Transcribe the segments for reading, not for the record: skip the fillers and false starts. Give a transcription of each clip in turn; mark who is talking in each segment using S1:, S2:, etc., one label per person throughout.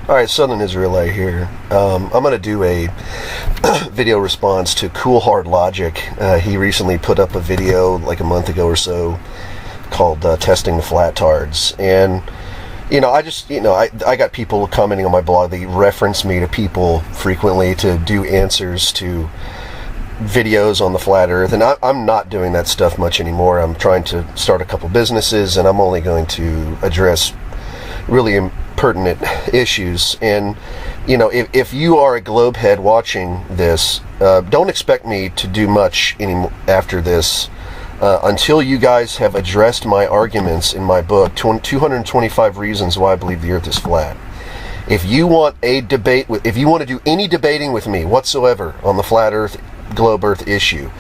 S1: Alright, Southern Israelite here. I'm going to do a video response to Cool Hard Logic. He recently put up a video like a month ago or so called Testing the Flattards. And, I got people commenting on my blog. They reference me to people frequently to do answers to videos on the flat earth. And I'm not doing that stuff much anymore. I'm trying to start a couple businesses, and I'm only going to address really pertinent issues. And if you are a globe head watching this, don't expect me to do much anymore after this until you guys have addressed my arguments in my book, 225 Reasons Why I Believe the Earth is Flat. If you want a debate, if you want to do any debating with me whatsoever on the flat earth, globe earth issue,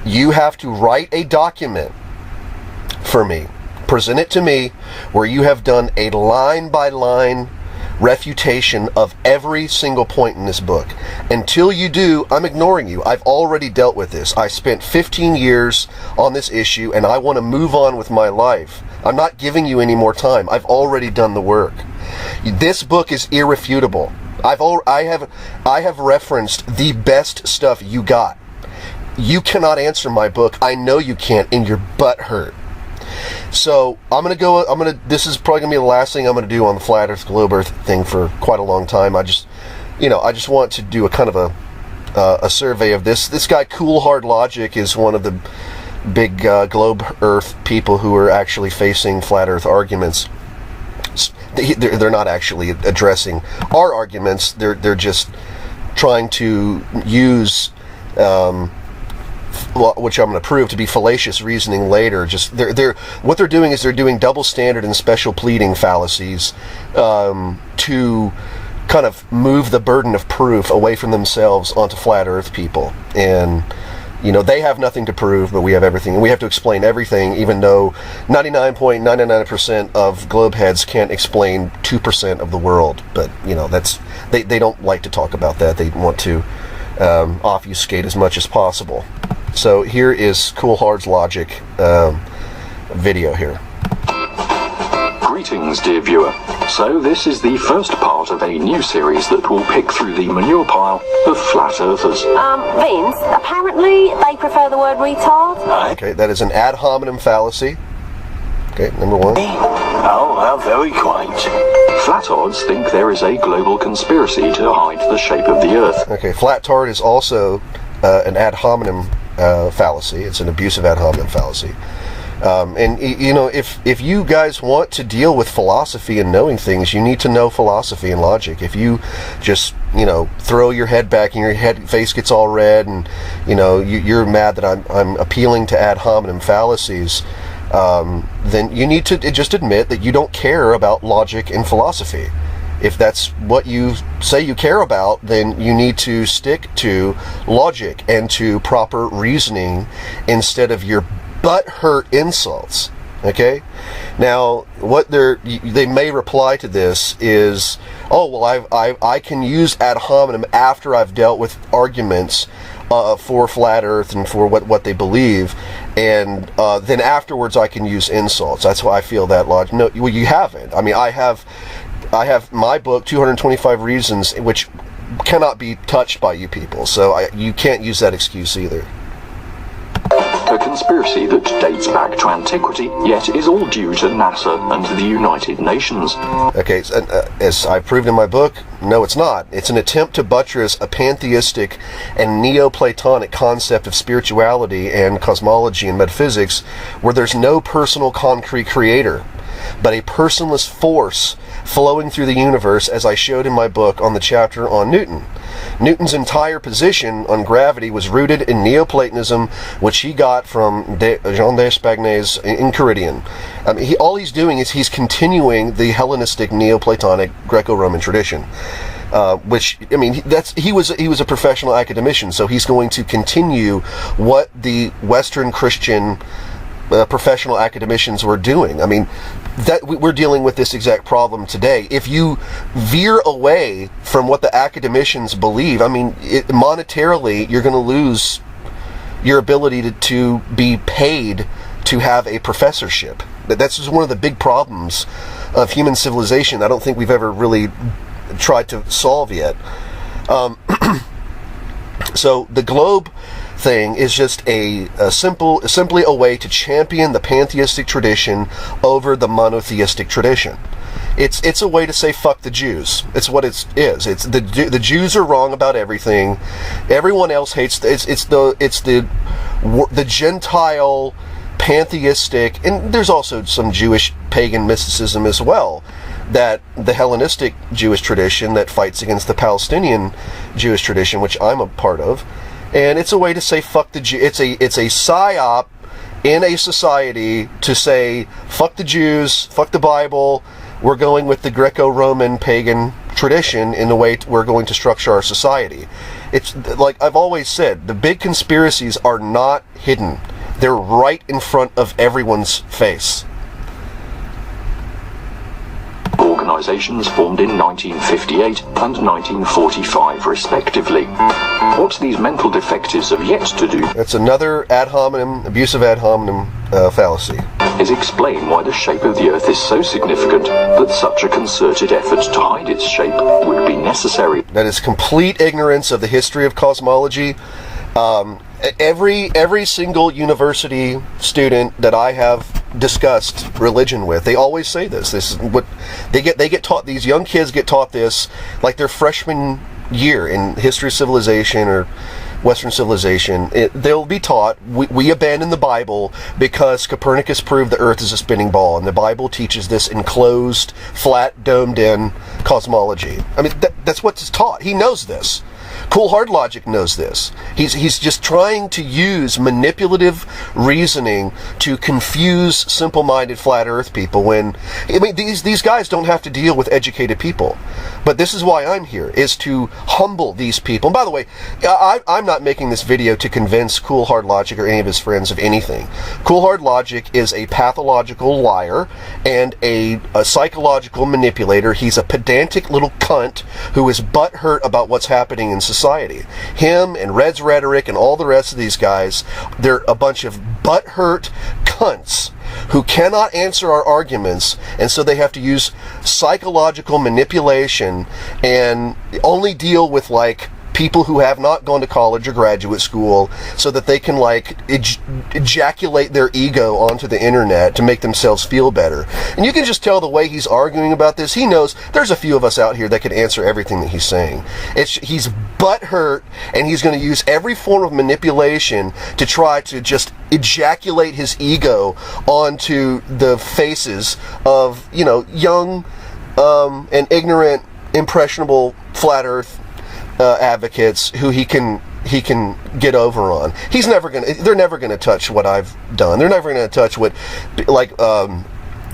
S1: you have to write a document for me. Present it to me where you have done a line-by-line refutation of every single point in this book. Until you do, I'm ignoring you. I've already dealt with this. I spent 15 years on this issue, and I want to move on with my life. I'm not giving you any more time. I've already done the work. This book is irrefutable. I have referenced the best stuff you got. You cannot answer my book. I know you can't, and your butt hurt. So this is probably gonna be the last thing I'm gonna do on the flat earth, globe earth thing for quite a long time. I just want to do a kind of a survey of this. This guy, Cool Hard Logic, is one of the big globe earth people who are actually facing flat earth arguments. They're not actually addressing our arguments. They're just trying to use which I'm going to prove to be fallacious reasoning later. Just what they're doing is they're doing double standard and special pleading fallacies to kind of move the burden of proof away from themselves onto flat earth people. And they have nothing to prove, but we have everything, and we have to explain everything, even though 99.99% of globe heads can't explain 2% of the world. But they don't like to talk about that. They want to obfuscate as much as possible. So here is Cool Hard's Logic video here.
S2: Greetings, dear viewer. So this is the first part of a new series that will pick through the manure pile of flat earthers.
S3: Vince, apparently they prefer the word retard.
S1: Okay, that is an ad hominem fallacy. Okay, number one.
S4: Oh, how very quaint.
S2: Flattards think there is a global conspiracy to hide the shape of the earth.
S1: Okay, flattard is also an ad hominem fallacy. It's an abusive ad hominem fallacy. And if you guys want to deal with philosophy and knowing things, you need to know philosophy and logic. If you just throw your head back and your face gets all red, and you're mad that I'm appealing to ad hominem fallacies, then you need to just admit that you don't care about logic and philosophy. If that's what you say you care about, then you need to stick to logic and to proper reasoning instead of your butt-hurt insults. Okay? Now, what they may reply to this is, oh, well, I can use ad hominem after I've dealt with arguments for flat earth and for what they believe, and then afterwards I can use insults. That's why I feel that logic. No, well, you haven't. I mean, I have my book, 225 Reasons, which cannot be touched by you people, so you can't use that excuse either.
S2: A conspiracy that dates back to antiquity, yet is all due to NASA and the United Nations.
S1: Okay, so, as I proved in my book, no, it's not. It's an attempt to buttress a pantheistic and Neoplatonic concept of spirituality and cosmology and metaphysics, where there's no personal concrete creator, but a personless force flowing through the universe, as I showed in my book on the chapter on Newton. Newton's entire position on gravity was rooted in Neoplatonism, which he got from Jean d'Espagné's Enchiridion. All he's doing is he's continuing the Hellenistic Neoplatonic Greco-Roman tradition. Which, I mean, he was a professional academician, so he's going to continue what the Western Christian professional academicians were doing. I mean, that we're dealing with this exact problem today. If you veer away from what the academicians believe, I mean, monetarily, you're going to lose your ability to be paid to have a professorship. That's just one of the big problems of human civilization. I don't think we've ever really tried to solve yet. So the globe thing is just simply a way to champion the pantheistic tradition over the monotheistic tradition. It's a way to say fuck the Jews. It's what it is. It's the Jews are wrong about everything. Everyone else hates. It's the Gentile pantheistic, and there's also some Jewish pagan mysticism as well. That the Hellenistic Jewish tradition that fights against the Palestinian Jewish tradition, which I'm a part of, and it's a way to say fuck the Jew. It's a psyop in a society to say fuck the Jews, fuck the Bible. We're going with the Greco-Roman pagan tradition in the way we're going to structure our society. It's like I've always said, the big conspiracies are not hidden. They're right in front of everyone's face.
S2: Organisations formed in 1958 and 1945 respectively. What these mental defectives have yet to do
S1: That's another abusive ad hominem fallacy.
S2: is explain why the shape of the Earth is so significant that such a concerted effort to hide its shape would be necessary.
S1: That is complete ignorance of the history of cosmology. Every single university student that I have discussed religion with, they always say this. This is what they get taught. These young kids get taught this like their freshman year in history of civilization or Western civilization. They'll be taught we abandon the Bible because Copernicus proved the Earth is a spinning ball, and the Bible teaches this enclosed, flat, domed-in cosmology. I mean, that's what's taught. He knows this. Cool Hard Logic knows this. He's just trying to use manipulative reasoning to confuse simple-minded flat Earth people. When I mean these guys don't have to deal with educated people, but this is why I'm here, is to humble these people. And by the way, I'm not making this video to convince Cool Hard Logic or any of his friends of anything. Cool Hard Logic is a pathological liar and a psychological manipulator. He's a pedantic little cunt who is butthurt about what's happening in society. Him and Red's Rhetoric and all the rest of these guys, they're a bunch of butthurt cunts who cannot answer our arguments, and so they have to use psychological manipulation and only deal with like people who have not gone to college or graduate school, so that they can like ejaculate their ego onto the internet to make themselves feel better. And you can just tell the way he's arguing about this, he knows there's a few of us out here that can answer everything that he's saying. He's butthurt, and he's going to use every form of manipulation to try to just ejaculate his ego onto the faces of, young and ignorant, impressionable flat Earth advocates who he can get over on. They're never gonna touch what I've done. They're never gonna touch what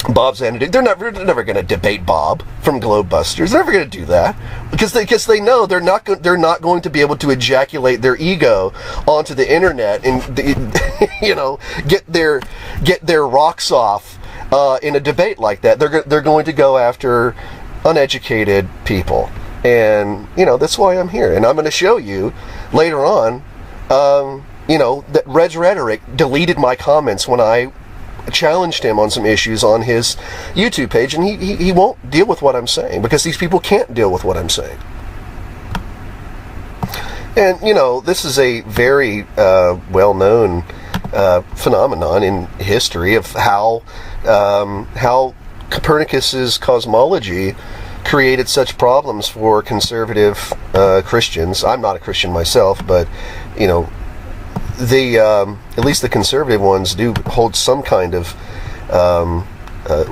S1: Bob's Xanadu. They're never gonna debate Bob from Globebusters. They're never gonna do that because they know they're not going to be able to ejaculate their ego onto the internet and get their rocks off in a debate like that. They're going to go after uneducated people. And, that's why I'm here. And I'm going to show you later on, that Red's Rhetoric deleted my comments when I challenged him on some issues on his YouTube page. And he won't deal with what I'm saying because these people can't deal with what I'm saying. And, this is a very well-known phenomenon in history of how Copernicus's cosmology created such problems for conservative Christians. I'm not a Christian myself, but at least the conservative ones do hold some kind of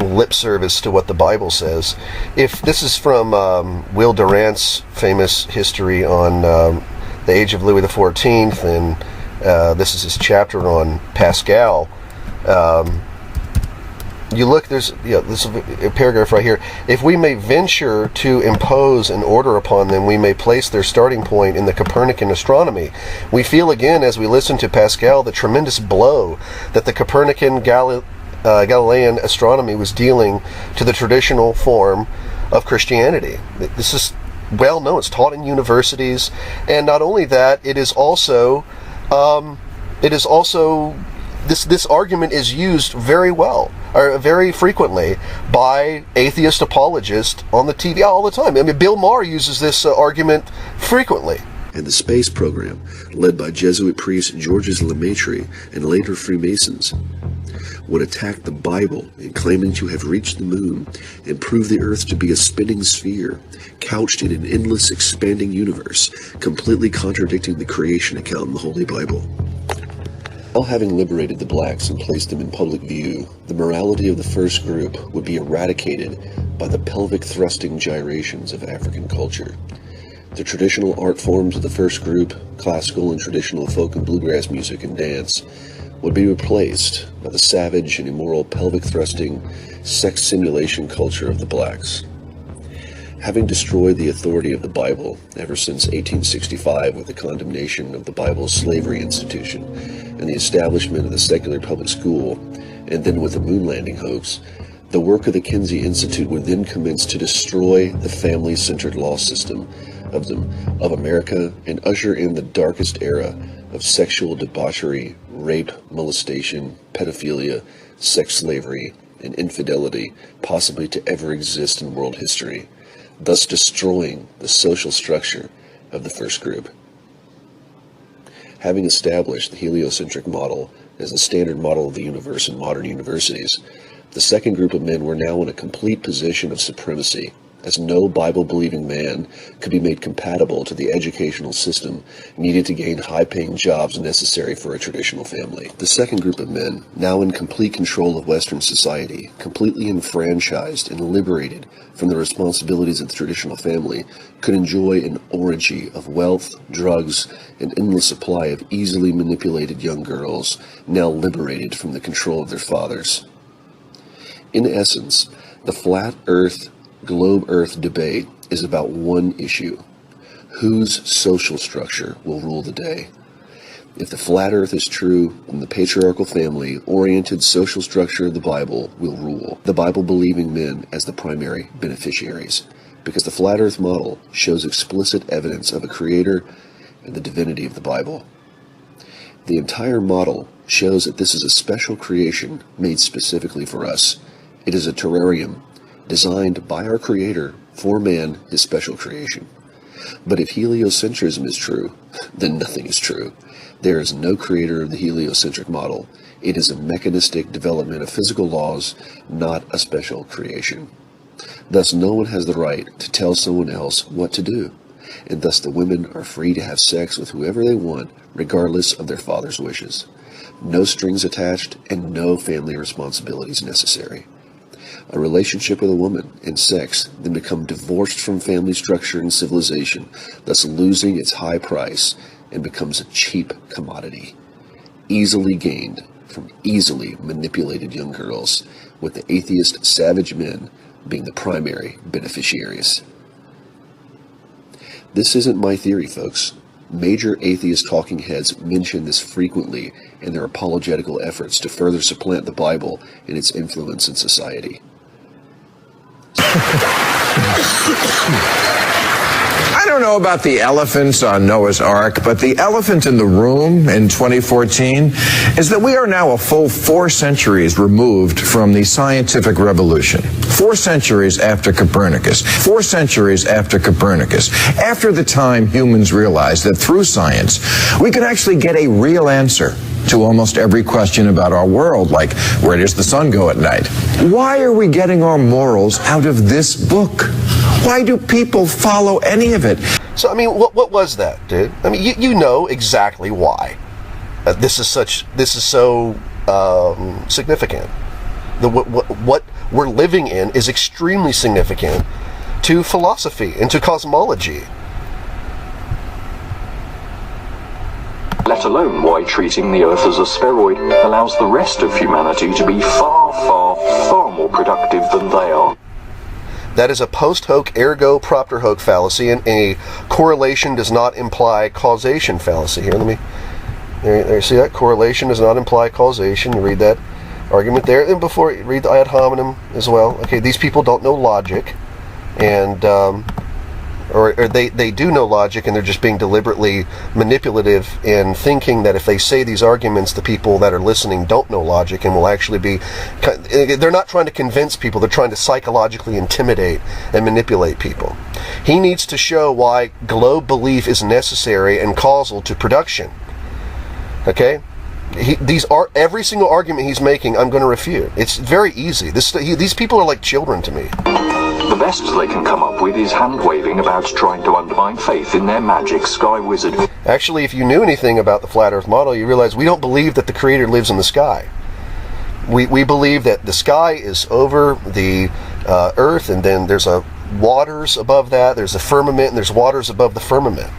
S1: lip service to what the Bible says. If this is from Will Durant's famous history on the age of Louis XIV, and this is his chapter on Pascal. You look, there's this a paragraph right here. If we may venture to impose an order upon them, we may place their starting point in the Copernican astronomy. We feel again, as we listen to Pascal, the tremendous blow that the Copernican Galilean astronomy was dealing to the traditional form of Christianity. This is well known. It's taught in universities, and not only that, it is also this argument is used very well. or very frequently, by atheist apologists on the TV all the time. I mean, Bill Maher uses this argument frequently.
S5: And the space program, led by Jesuit priest Georges Lemaitre and later Freemasons, would attack the Bible in claiming to have reached the moon and prove the earth to be a spinning sphere, couched in an endless expanding universe, completely contradicting the creation account in the Holy Bible. While having liberated the blacks and placed them in public view, the morality of the first group would be eradicated by the pelvic thrusting gyrations of African culture. The traditional art forms of the first group, classical and traditional folk and bluegrass music and dance, would be replaced by the savage and immoral pelvic-thrusting, sex simulation culture of the blacks. Having destroyed the authority of the Bible ever since 1865 with the condemnation of the Bible's slavery institution and the establishment of the secular public school, and then with the moon landing hoax, the work of the Kinsey Institute would then commence to destroy the family-centered law system of America and usher in the darkest era of sexual debauchery, rape, molestation, pedophilia, sex slavery, and infidelity possibly to ever exist in world history, thus destroying the social structure of the first group. Having established the heliocentric model as the standard model of the universe in modern universities, the second group of men were now in a complete position of supremacy, as no Bible-believing man could be made compatible to the educational system needed to gain high-paying jobs necessary for a traditional family. The second group of men, now in complete control of Western society, completely enfranchised and liberated from the responsibilities of the traditional family, could enjoy an orgy of wealth, drugs, and endless supply of easily manipulated young girls, now liberated from the control of their fathers. In essence, the flat earth globe earth debate is about one issue: whose social structure will rule the day? If the flat earth is true, then the patriarchal family-oriented social structure of the Bible will rule, the Bible-believing men as the primary beneficiaries, because the flat earth model shows explicit evidence of a creator and the divinity of the Bible. The entire model shows that this is a special creation made specifically for us. It is a terrarium designed by our Creator for man, his special creation. But if heliocentrism is true, then nothing is true. There is no creator of the heliocentric model. It is a mechanistic development of physical laws, not a special creation. Thus, no one has the right to tell someone else what to do, and thus the women are free to have sex with whoever they want, regardless of their father's wishes. No strings attached, and no family responsibilities necessary. A relationship with a woman and sex then become divorced from family structure and civilization, thus losing its high price, and becomes a cheap commodity, easily gained from easily manipulated young girls, with the atheist savage men being the primary beneficiaries. This isn't my theory, folks. Major atheist talking heads mention this frequently in their apologetical efforts to further supplant the Bible and its influence in society.
S6: I don't know about the elephants on Noah's Ark, but the elephant in the room in 2014 is that we are now a full 4 centuries removed from the scientific revolution. 4 centuries after Copernicus. 4 centuries after Copernicus. After the time humans realized that through science, we could actually get a real answer to almost every question about our world, like where does the sun go at night? Why are we getting our morals out of this book? Why do people follow any of it?
S1: So, I mean, what was that, dude? I mean, you know exactly why. This is so significant. What we're living in is extremely significant to philosophy and to cosmology.
S2: Let alone why treating the Earth as a spheroid allows the rest of humanity to be far, far, far more productive than they are.
S1: That is a post hoc ergo propter hoc fallacy, and a correlation does not imply causation fallacy. Here, let me. There, see that? Correlation does not imply causation. You read that argument there. And before you read the ad hominem as well. Okay, these people don't know logic, and or they do know logic, and they're just being deliberately manipulative in thinking that if they say these arguments, the people that are listening don't know logic and will actually be... They're not trying to convince people, they're trying to psychologically intimidate and manipulate people. He needs to show why globe belief is necessary and causal to production. Okay? Every single argument he's making, I'm going to refute. It's very easy. These people are like children to me.
S2: The best they can come up with is hand-waving about trying to undermine faith in their magic sky wizard.
S1: Actually, if you knew anything about the flat earth model, you realize we don't believe that the creator lives in the sky. We believe that the sky is over the earth, and then there's waters above that, there's a firmament, and there's waters above the firmament.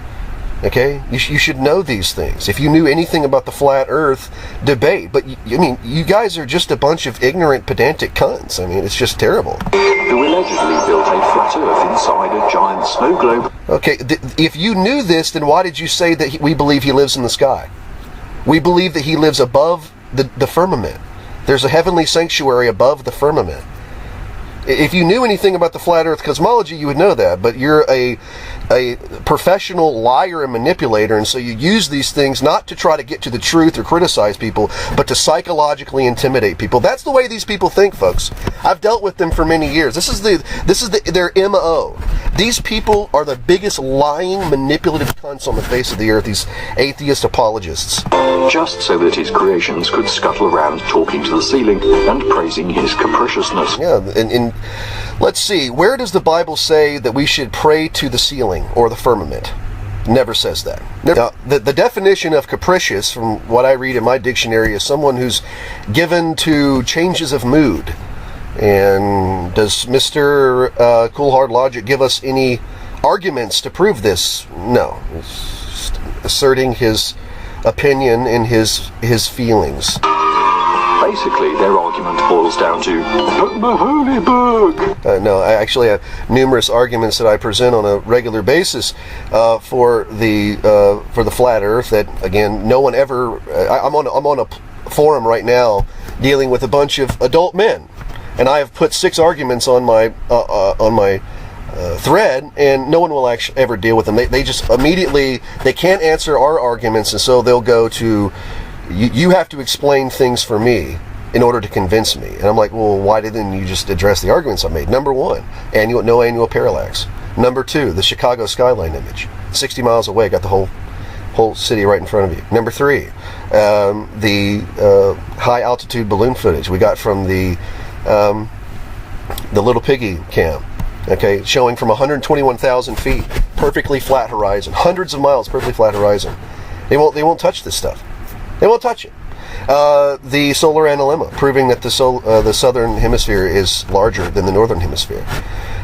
S1: Okay? You should know these things. If you knew anything about the flat earth debate, but you guys are just a bunch of ignorant, pedantic cunts. I mean, it's just terrible.
S2: Who allegedly built a flat earth inside a giant snow globe.
S1: Okay, if you knew this, then why did you say that we believe he lives in the sky? We believe that he lives above the firmament. There's a heavenly sanctuary above the firmament. If you knew anything about the flat earth cosmology, you would know that, but you're a professional liar and manipulator, and so you use these things not to try to get to the truth or criticize people, but to psychologically intimidate people. That's the way these people think, folks. I've dealt with them for many years. This is their MO. These people are the biggest lying, manipulative cunts on the face of the earth, these atheist apologists.
S2: Just so that his creations could scuttle around talking to the ceiling and praising his capriciousness.
S1: Yeah, and let's see, where does the Bible say that we should pray to the ceiling or the firmament? Never says that. Now, the definition of capricious, from what I read in my dictionary, is someone who's given to changes of mood. And does Mr. Cool Hard Logic give us any arguments to prove this? No. He's just asserting his opinion and his feelings.
S2: Basically, their argument boils down to, "But the holy book!"
S1: No, I actually have numerous arguments that I present on a regular basis for the flat Earth. That again, no one ever. I'm on a forum right now dealing with a bunch of adult men, and I have put 6 arguments on my thread, and no one will actually ever deal with them. They just immediately they can't answer our arguments, and so they'll go to. You have to explain things for me in order to convince me. And I'm like, well, why didn't you just address the arguments I made? Number 1, no annual parallax. Number 2, the Chicago skyline image. 60 miles away, got the whole city right in front of you. Number 3, the high altitude balloon footage we got from the Little Piggy cam. Okay, showing from 121,000 feet, perfectly flat horizon, hundreds of miles, perfectly flat horizon. They won't touch this stuff. They won't touch it. The solar analemma, proving that the southern hemisphere is larger than the northern hemisphere.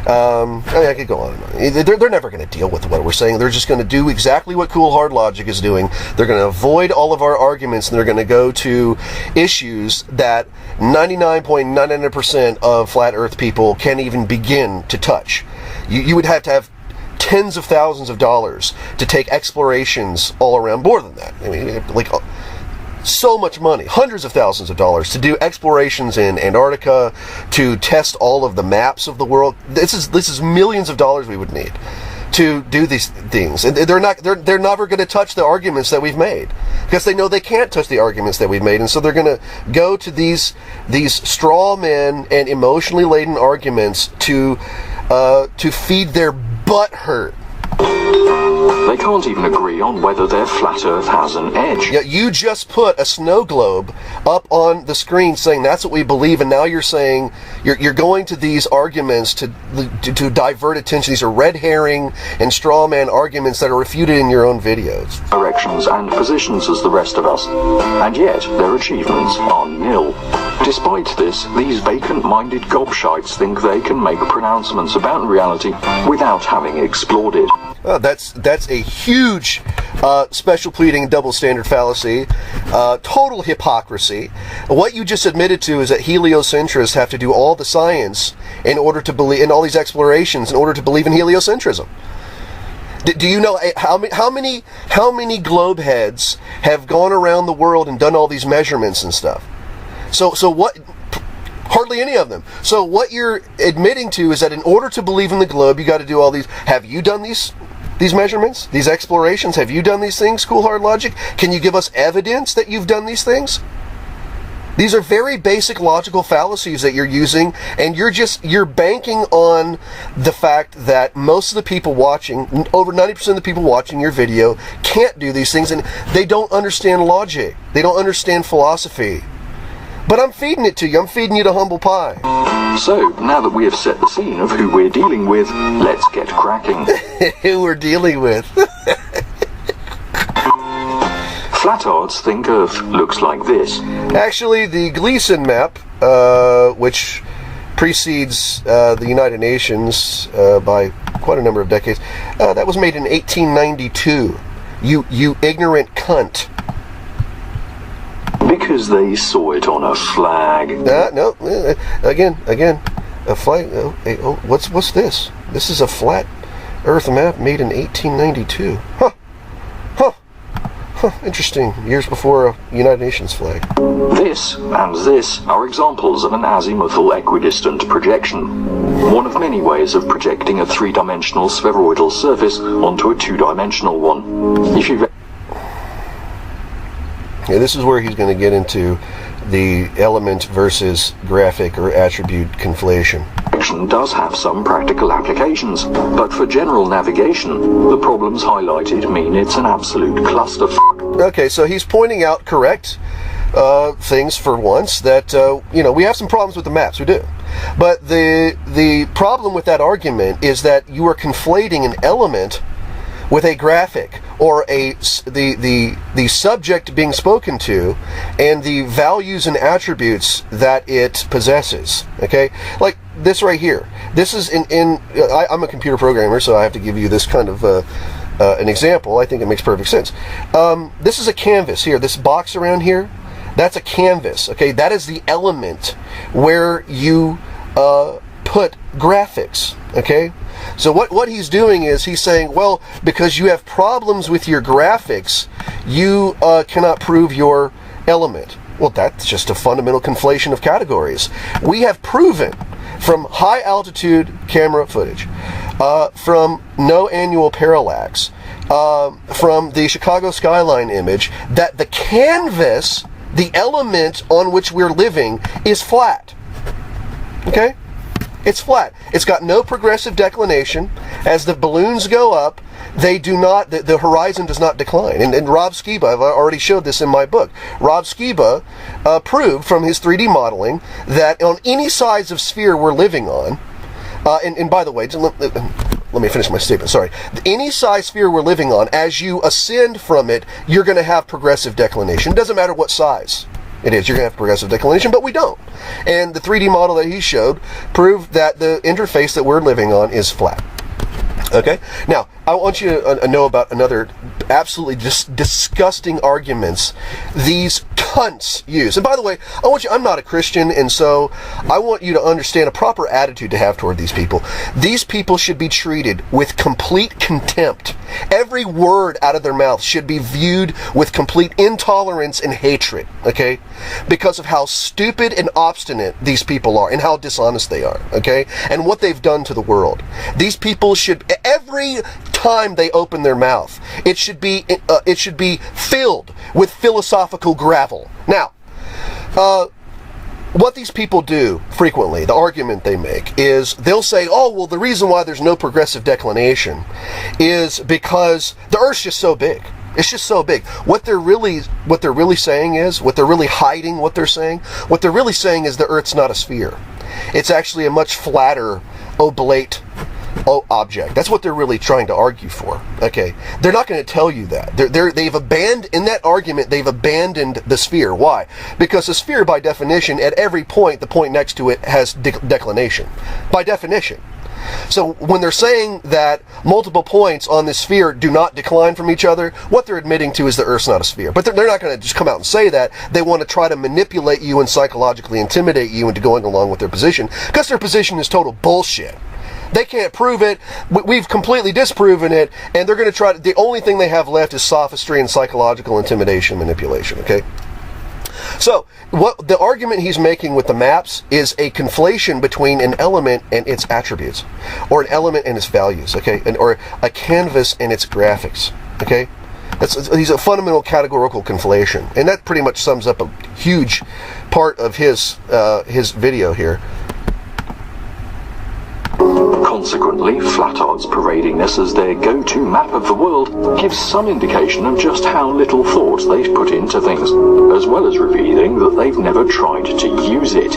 S1: I could go on and on. They're never going to deal with what we're saying. They're just going to do exactly what Cool Hard Logic is doing. They're going to avoid all of our arguments, and they're going to go to issues that 99.99% of flat Earth people can't even begin to touch. You would have to have tens of thousands of dollars to take explorations all around. More than that. I mean, like so much money, hundreds of thousands of dollars to do explorations in Antarctica, to test all of the maps of the world. This is millions of dollars we would need to do these things, and they're never going to touch the arguments that we've made, because they know they can't touch the arguments that we've made, and so they're going to go to these straw men and emotionally laden arguments to feed their butt hurt.
S2: They can't even agree on whether their flat Earth has an edge.
S1: Yeah, you just put a snow globe up on the screen saying that's what we believe, and now you're saying you're going to these arguments to divert attention. These are red herring and straw man arguments that are refuted in your own videos.
S2: Directions and positions as the rest of us, and yet their achievements are nil. Despite this, these vacant-minded gobshites think they can make pronouncements about reality without having explored it.
S1: That's a huge special pleading double standard fallacy, total hypocrisy. What you just admitted to is that heliocentrists have to do all the science in order to believe in all these explorations in order to believe in heliocentrism. Do you know how many globe heads have gone around the world and done all these measurements and stuff? So what? Hardly any of them. So what you're admitting to is that in order to believe in the globe, you got to do all these. Have you done these measurements, these explorations? Have you done these things, Cool Hard Logic? Can you give us evidence that you've done these things? These are very basic logical fallacies that you're using, and you're banking on the fact that most of the people watching, over 90% of the people watching your video, can't do these things, and they don't understand logic. They don't understand philosophy. But I'm feeding it to you. I'm feeding you to humble pie.
S2: So, now that we have set the scene of who we're dealing with, let's get cracking.
S1: Who we're dealing with.
S2: Flattards think Earth looks like this.
S1: Actually, the Gleason map, which precedes the United Nations by quite a number of decades, that was made in 1892. You ignorant cunt.
S2: Because they saw it on a flag.
S1: No, again, a flag. What's this? This is a flat Earth map made in 1892. Huh. Interesting. Years before a United Nations flag.
S2: This and this are examples of an azimuthal equidistant projection. One of many ways of projecting a three-dimensional spheroidal surface onto a two-dimensional one. If you
S1: this is where he's going to get into the element versus graphic or attribute conflation.
S2: Does have some practical applications, but for general navigation, the problems highlighted mean it's an absolute clusterfuck.
S1: Okay, so he's pointing out correct things for once that we have some problems with the maps, we do. But the problem with that argument is that you are conflating an element with a graphic, or the subject being spoken to, and the values and attributes that it possesses. Okay, like this right here. This is I'm a computer programmer, so I have to give you this kind of an example. I think it makes perfect sense. This is a canvas here. This box around here, that's a canvas. Okay, that is the element where you put graphics. Okay. So what he's doing is he's saying, well, because you have problems with your graphics, you cannot prove your element. Well, that's just a fundamental conflation of categories. We have proven from high altitude camera footage, from no annual parallax, from the Chicago skyline image, that the canvas, the element on which we're living, is flat. Okay? It's flat. It's got no progressive declination. As the balloons go up, they do not, the horizon does not decline. And Rob Skiba, I've already showed this in my book. Rob Skiba proved from his 3D modeling that on any size of sphere we're living on, and by the way, let me finish my statement, sorry. Any size sphere we're living on, as you ascend from it, you're going to have progressive declination. It doesn't matter what size it is, you're going to have progressive declination, but we don't. And the 3D model that he showed proved that the interface that we're living on is flat. Okay? Now, I want you to know about another absolutely disgusting arguments these cunts use. And by the way, I'm not a Christian, and so I want you to understand a proper attitude to have toward these people. These people should be treated with complete contempt. Every word out of their mouth should be viewed with complete intolerance and hatred, okay? Because of how stupid and obstinate these people are and how dishonest they are, okay? And what they've done to the world. These people should, every time they open their mouth, it should be filled with philosophical gravel. Now, what these people do frequently, the argument they make, is they'll say, oh, well, the reason why there's no progressive declination is because the Earth's just so big. It's just so big. What they're really saying is, what they're really hiding, what they're really saying is the Earth's not a sphere. It's actually a much flatter, oblate object. That's what they're really trying to argue for. Okay, they're not going to tell you that. They've abandoned, in that argument, they've abandoned the sphere. Why? Because a sphere, by definition, at every point, the point next to it has declination. By definition. So when they're saying that multiple points on this sphere do not decline from each other, what they're admitting to is the Earth's not a sphere. But they're not going to just come out and say that. They want to try to manipulate you and psychologically intimidate you into going along with their position, because their position is total bullshit. They can't prove it. We've completely disproven it, and they're going to try to, the only thing they have left is sophistry and psychological intimidation, manipulation, okay? So, what the argument he's making with the maps is a conflation between an element and its attributes, or an element and its values, okay, or a canvas and its graphics, okay. He's a fundamental categorical conflation, and that pretty much sums up a huge part of his video here.
S2: Consequently, Flattards parading this as their go-to map of the world gives some indication of just how little thought they've put into things, as well as revealing that they've never tried to use it,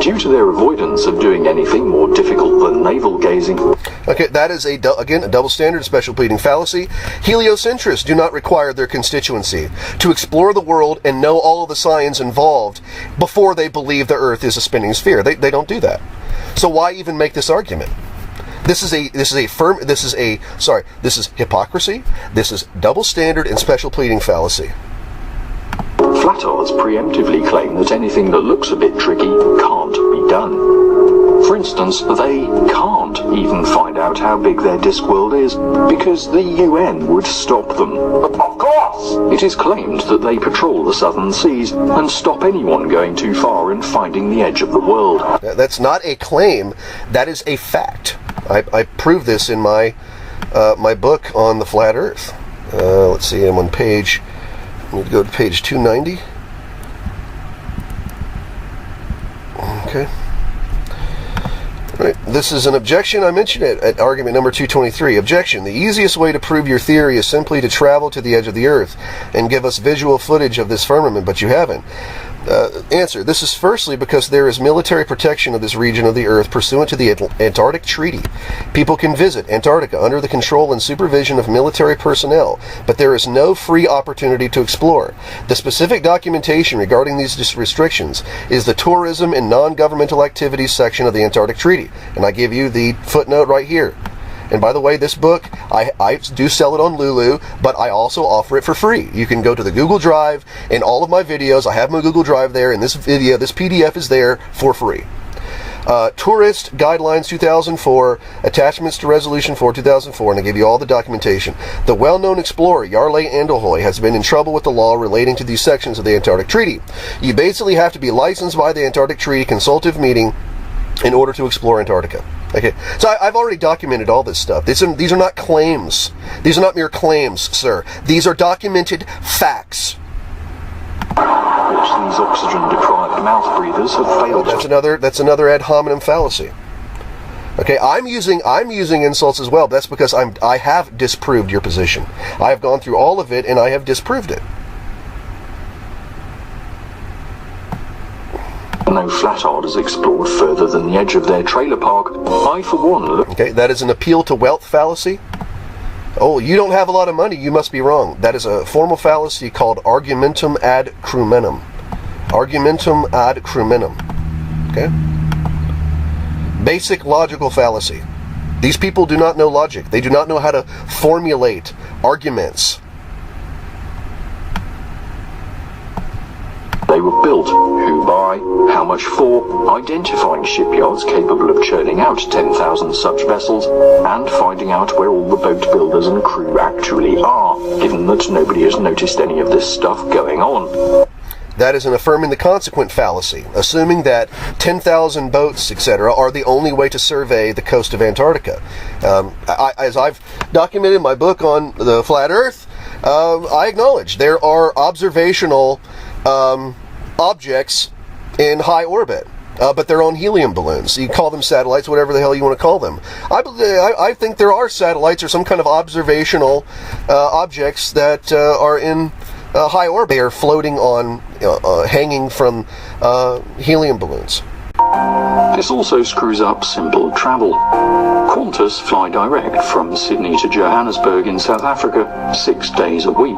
S2: due to their avoidance of doing anything more difficult than navel-gazing.
S1: Okay, that is, again, a double standard, special pleading fallacy. Heliocentrists do not require their constituency to explore the world and know all of the science involved before they believe the Earth is a spinning sphere. They don't do that. So why even make this argument? This is hypocrisy. This is double standard and special pleading fallacy.
S2: Flattards preemptively claim that anything that looks a bit tricky can't be done. For instance, they can't even find out how big their disk world is because the UN would stop them. Of course! It is claimed that they patrol the southern seas and stop anyone going too far and finding the edge of the world.
S1: That's not a claim. That is a fact. I prove this in my my book on the flat Earth. Let's see, I'm on page. I need to go to page 290. Okay. Right. This is an objection. I mentioned it at argument number 223. Objection. The easiest way to prove your theory is simply to travel to the edge of the Earth and give us visual footage of this firmament, but you haven't. Answer. This is firstly because there is military protection of this region of the Earth pursuant to the Antarctic Treaty. People can visit Antarctica under the control and supervision of military personnel, but there is no free opportunity to explore. The specific documentation regarding these restrictions is the Tourism and Non-Governmental Activities section of the Antarctic Treaty, and I give you the footnote right here. And by the way, this book, I do sell it on Lulu, but I also offer it for free. You can go to the Google Drive, and all of my videos, I have my Google Drive there, and this video, this PDF is there for free. Tourist Guidelines 2004, Attachments to Resolution 4 2004, and I give you all the documentation. The well-known explorer Jarle Andelhoy has been in trouble with the law relating to these sections of the Antarctic Treaty. You basically have to be licensed by the Antarctic Treaty Consultative Meeting in order to explore Antarctica. Okay, so I've already documented all this stuff. These are not claims. These are not mere claims, sir. These are documented facts.
S2: Which these oxygen-deprived mouth breathers have failed.
S1: That's another ad hominem fallacy. Okay, I'm using insults as well. That's because I have disproved your position. I have gone through all of it and I have disproved it.
S2: No Flattard has explored further than the edge of their trailer park. I, for one, look...
S1: Okay, that is an appeal to wealth fallacy. Oh, you don't have a lot of money, you must be wrong. That is a formal fallacy called argumentum ad crumentum. Argumentum ad crumentum. Okay? Basic logical fallacy. These people do not know logic. They do not know how to formulate arguments.
S2: They were built, who by, how much for, identifying shipyards capable of churning out 10,000 such vessels, and finding out where all the boat builders and crew actually are, given that nobody has noticed any of this stuff going on.
S1: That is an affirming the consequent fallacy, assuming that 10,000 boats, etc., are the only way to survey the coast of Antarctica. As I've documented in my book on the flat Earth, I acknowledge there are observational objects in high orbit, but they're on helium balloons. You call them satellites, whatever the hell you want to call them. I think there are satellites or some kind of observational objects that are in high orbit. They are floating on, hanging from helium balloons.
S2: This also screws up simple travel. Qantas fly direct from Sydney to Johannesburg in South Africa 6 days a week.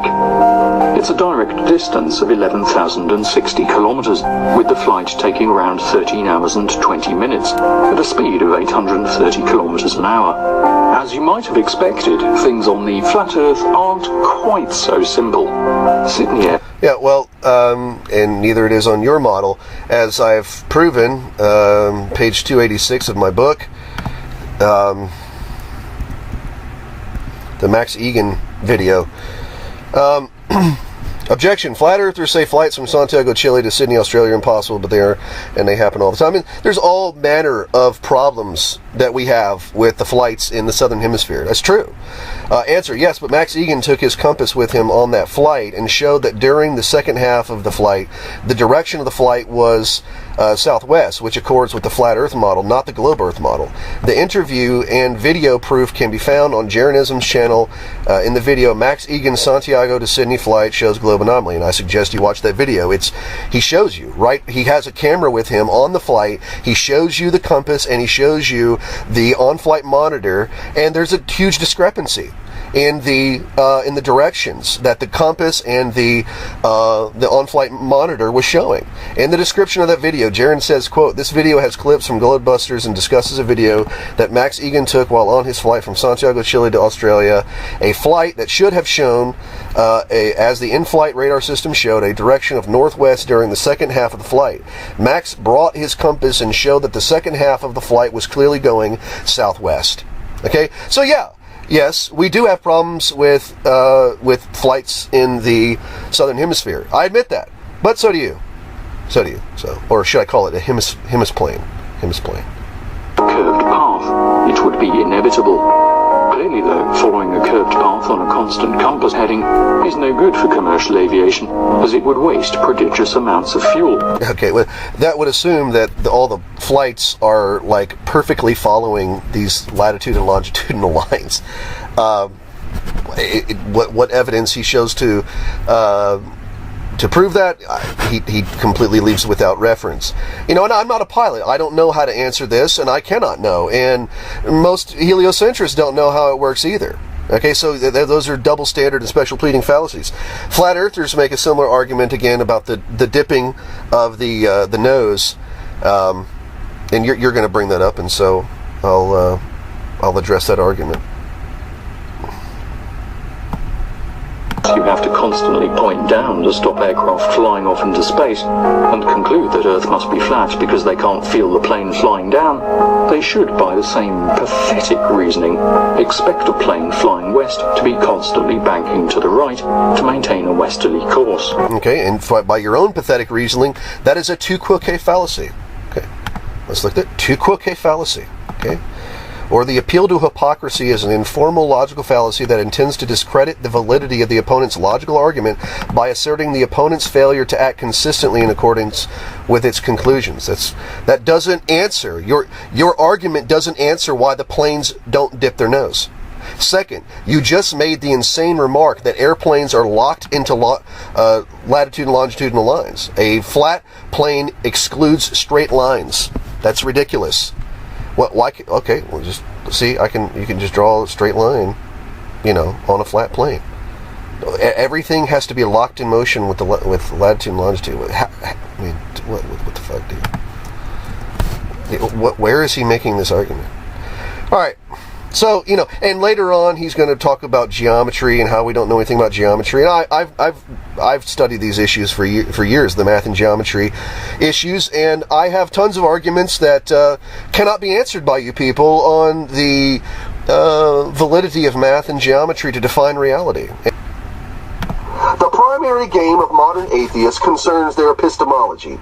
S2: It's a direct distance of 11,060 kilometres, with the flight taking around 13 hours and 20 minutes at a speed of 830 kilometres an hour. As you might have expected, things on the flat Earth aren't quite so simple. Sydney Air...
S1: Yeah, well, and neither it is on your model. As I've proven, page 286 of my book, the Max Egan video, Objection. Flat earthers say flights from Santiago, Chile to Sydney, Australia are impossible, but they happen all the time. I mean, there's all manner of problems that we have with the flights in the southern hemisphere. That's true. Answer. Yes, but Max Egan took his compass with him on that flight and showed that during the second half of the flight, the direction of the flight was southwest, which accords with the flat earth model, not the globe earth model. The interview and video proof can be found on Jeranism's channel. In the video, Max Egan's Santiago to Sydney flight shows globe anomaly, and I suggest you watch that video. He shows you, right? He has a camera with him on the flight. He shows you the compass, and he shows you the on-flight monitor, and there's a huge discrepancy in the directions that the compass and the on-flight monitor was showing. In the description of that video, Jaron says, quote, "This video has clips from Globebusters and discusses a video that Max Egan took while on his flight from Santiago, Chile to Australia, a flight that should have shown, as the in-flight radar system showed, a direction of northwest during the second half of the flight. Max brought his compass and showed that the second half of the flight was clearly going southwest." Okay, so yeah. Yes, we do have problems with flights in the southern hemisphere. I admit that, but so do you. So, or should I call it a hemisplane? Hemisplane.
S2: Curved path. It would be inevitable. Clearly, though, following a curved path on a constant compass heading is no good for commercial aviation, as it would waste prodigious amounts of fuel.
S1: Okay, well, that would assume that all the flights are like perfectly following these latitude and longitudinal lines. What evidence he shows to prove that, he completely leaves without reference. And I'm not a pilot. I don't know how to answer this, and I cannot know. And most heliocentrists don't know how it works either. Okay, so those are double standard and special pleading fallacies. Flat earthers make a similar argument again about the dipping of the nose, and you're going to bring that up, and so I'll address that argument.
S2: You have to constantly point down to stop aircraft flying off into space and conclude that Earth must be flat because they can't feel the plane flying down. They should, by the same pathetic reasoning, expect a plane flying west to be constantly banking to the right to maintain a westerly course.
S1: Okay, and by your own pathetic reasoning, that is a tu quoque fallacy. Okay, let's look at tu quoque fallacy. Okay. Or the appeal to hypocrisy is an informal logical fallacy that intends to discredit the validity of the opponent's logical argument by asserting the opponent's failure to act consistently in accordance with its conclusions. That doesn't answer, your argument doesn't answer why the planes don't dip their nose. Second, you just made the insane remark that airplanes are locked into latitude and longitudinal lines. A flat plane excludes straight lines. That's ridiculous. Why? Okay, well, just see. You can just draw a straight line, on a flat plane. Everything has to be locked in motion with latitude and longitude. What the fuck, dude? Where is he making this argument? All right. So, and later on he's going to talk about geometry and how we don't know anything about geometry. And I've studied these issues for years, the math and geometry issues, and I have tons of arguments that cannot be answered by you people on the validity of math and geometry to define reality.
S7: The primary game of modern atheists concerns their epistemology.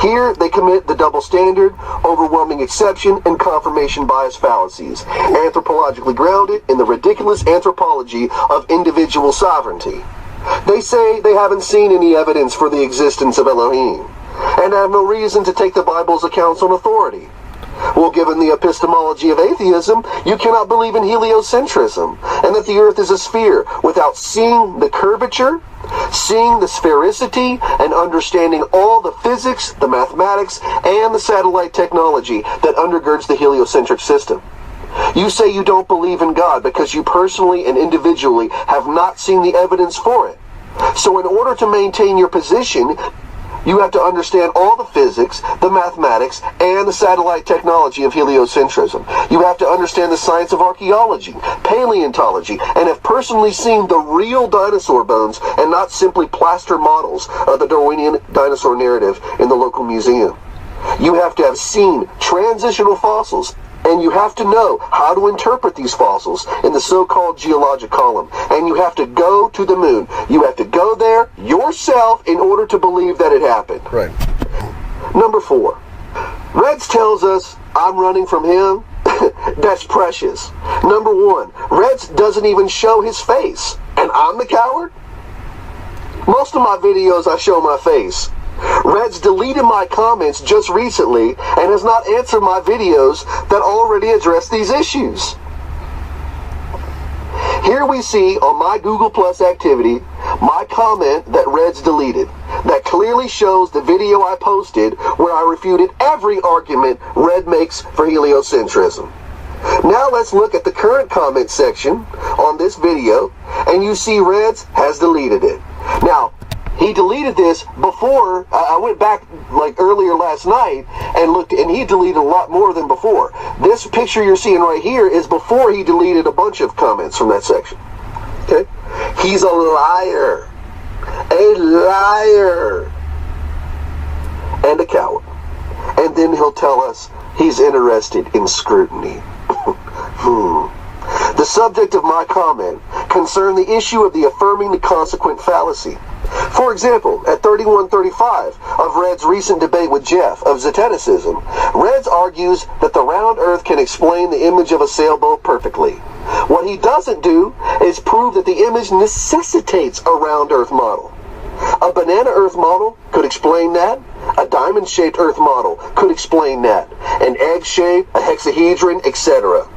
S7: Here, they commit the double standard, overwhelming exception, and confirmation bias fallacies, anthropologically grounded in the ridiculous anthropology of individual sovereignty. They say they haven't seen any evidence for the existence of Elohim, and have no reason to take the Bible's accounts on authority. Well, given the epistemology of atheism, you cannot believe in heliocentrism, and that the earth is a sphere, without seeing the curvature, seeing the sphericity, and understanding all the physics, the mathematics, and the satellite technology that undergirds the heliocentric system. You say you don't believe in God because you personally and individually have not seen the evidence for it. So in order to maintain your position, you have to understand all the physics, the mathematics, and the satellite technology of heliocentrism. You have to understand the science of archaeology, paleontology, and have personally seen the real dinosaur bones and not simply plaster models of the Darwinian dinosaur narrative in the local museum. You have to have seen transitional fossils And you have to know how to interpret these fossils in the so-called geologic column. And you have to go to the moon. You have to go there yourself in order to believe that it happened.
S1: Right.
S7: Number 4. Reds tells us I'm running from him. That's precious. Number 1. Reds doesn't even show his face. And I'm the coward? Most of my videos I show my face. Reds deleted my comments just recently and has not answered my videos that already address these issues. Here we see on my Google Plus activity my comment that Reds deleted. That clearly shows the video I posted where I refuted every argument Red makes for heliocentrism. Now let's look at the current comment section on this video, and you see Reds has deleted it. Now, he deleted this before. I went back like earlier last night and looked, and he deleted a lot more than before. This picture you're seeing right here is before he deleted a bunch of comments from that section. Okay? He's a liar. A liar. And a coward. And then he'll tell us he's interested in scrutiny. The subject of my comment concerned the issue of the affirming the consequent fallacy. For example, at 3135 of Red's recent debate with Jeff of Zeteticism, Reds argues that the round earth can explain the image of a sailboat perfectly. What he doesn't do is prove that the image necessitates a round earth model. A banana earth model could explain that. A diamond-shaped earth model could explain that. An egg shape, a hexahedron, etc.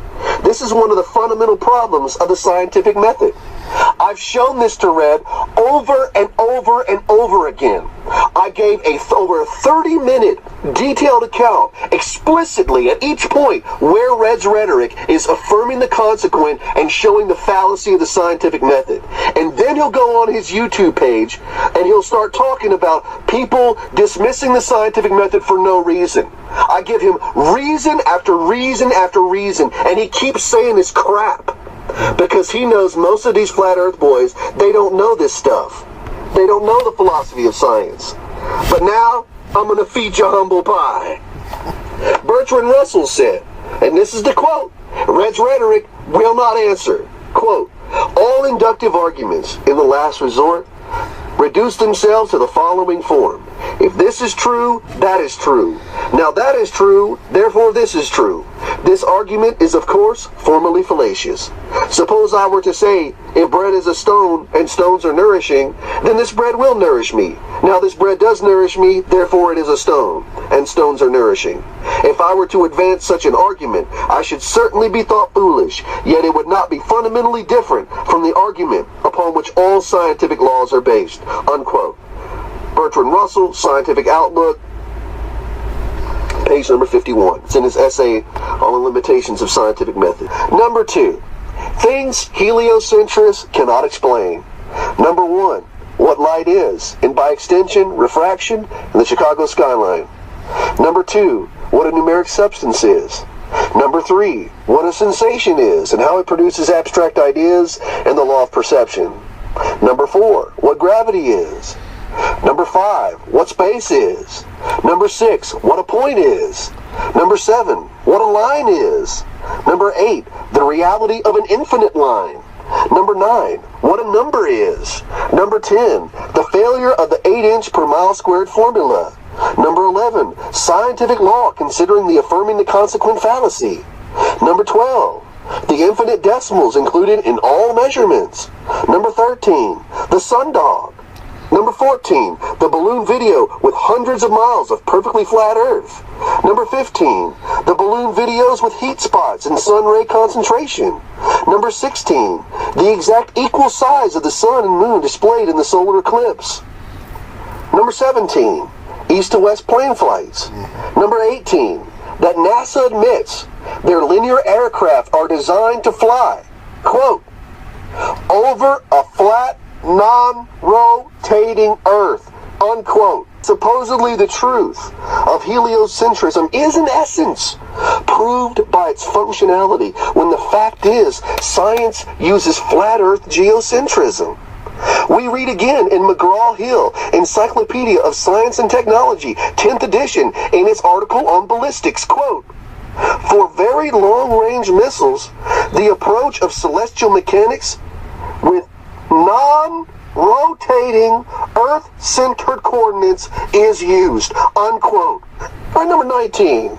S7: This is one of the fundamental problems of the scientific method. I've shown this to Red over and over and over again. I gave over a 30-minute detailed account explicitly at each point where Red's rhetoric is affirming the consequent and showing the fallacy of the scientific method. And then he'll go on his YouTube page and he'll start talking about people dismissing the scientific method for no reason. I give him reason after reason after reason, and he keeps saying this crap. Because he knows most of these flat earth boys, they don't know this stuff. They don't know the philosophy of science. But now, I'm going to feed you humble pie. Bertrand Russell said, and this is the quote, Red's rhetoric will not answer. Quote, all inductive arguments, in the last resort, reduce themselves to the following form. If this is true, that is true. Now that is true, therefore this is true. This argument is, of course, formally fallacious. Suppose I were to say, if bread is a stone and stones are nourishing, then this bread will nourish me. Now this bread does nourish me, therefore it is a stone, and stones are nourishing. If I were to advance such an argument, I should certainly be thought foolish, yet it would not be fundamentally different from the argument upon which all scientific laws are based. Unquote. Bertrand Russell, Scientific Outlook, page number 51. It's in his essay on the limitations of scientific method. Number 2, things heliocentrists cannot explain. Number 1, what light is, and by extension, refraction in the Chicago skyline. Number 2, what a numeric substance is. Number 3, what a sensation is, and how it produces abstract ideas and the law of perception. Number 4, what gravity is. Number 5, what space is. Number 6, what a point is. Number 7, what a line is. Number 8, the reality of an infinite line. Number 9, what a number is. Number 10, the failure of the 8-inch per mile squared formula. Number 11, scientific law considering the affirming the consequent fallacy. Number 12, the infinite decimals included in all measurements. Number 13, the sundog. Number 14, the balloon video with hundreds of miles of perfectly flat Earth. Number 15, the balloon videos with heat spots and sun ray concentration. Number 16, the exact equal size of the sun and moon displayed in the solar eclipse. Number 17, east to west plane flights. Number 18, that NASA admits their linear aircraft are designed to fly, quote, over a flat, non-rotating Earth, unquote. Supposedly the truth of heliocentrism is in essence proved by its functionality, when the fact is science uses flat Earth geocentrism. We read again in McGraw-Hill, Encyclopedia of Science and Technology, 10th edition, in its article on ballistics, quote, For very long-range missiles, the approach of celestial mechanics with non-rotating Earth-centered coordinates is used, unquote. Point number 19.